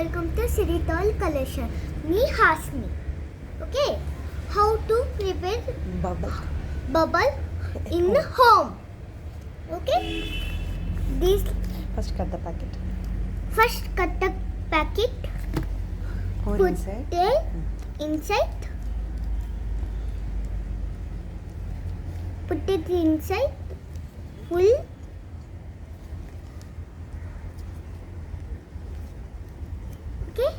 welcome to Siritoycollections. Me Hasni. Okay, how to prepare bubble in home. Okay, this First cut the packet. first cut the packet. Pour Put inside. it inside. Put it inside. Full. Okay.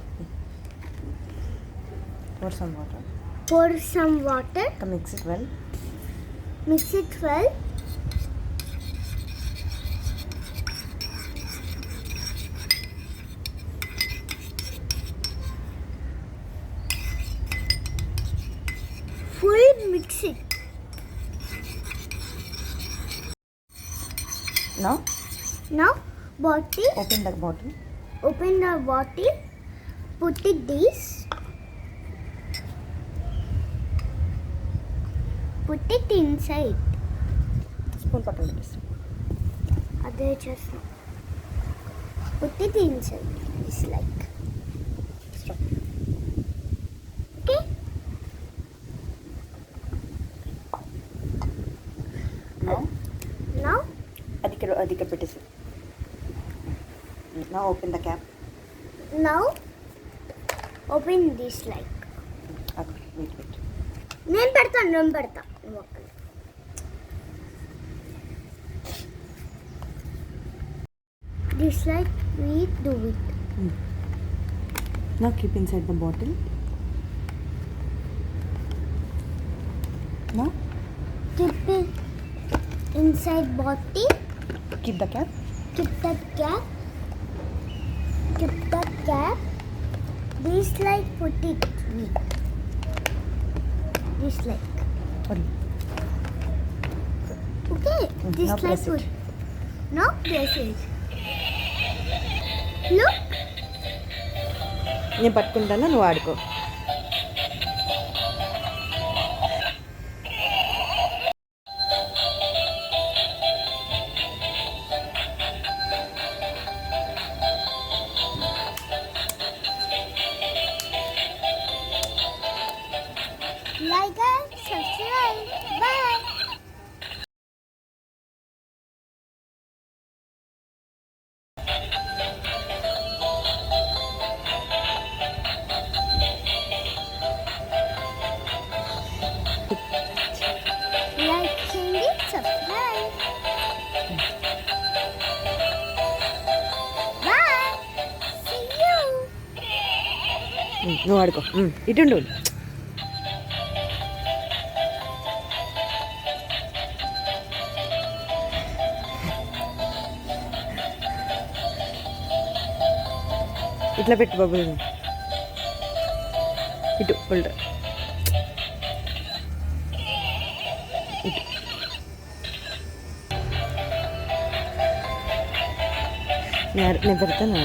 Pour some water. Pour some water. Mix it well. Mix it well. Full mix it. Now bottle. Open the bottle. Open the bottle. Put it this. Put it inside. Spoon bottle this. Other just put it inside. It's like Stop. okay. Now Adhika petisi. Now open the cap. now open this like. Okay, wait. నేను పెడతా this like we do it. Now keep inside the bottle. Now Keep it inside bottle. keep the cap. Keep the cap. This like put it with. This like. Hurry. Okay. This Now like press put. it. Now press it. Look. నేను పట్టుకుంటాను నువ్వు ఆడుకో. Like and subscribe. Bye. Like చేయండి subscribe. Bye. See you. నువ్వు ఆడుకో. ఇటుండు. ఇట్లా పెట్టు bubble ఇటు ఫుల్డ్ ఇటు నేను పెడతాను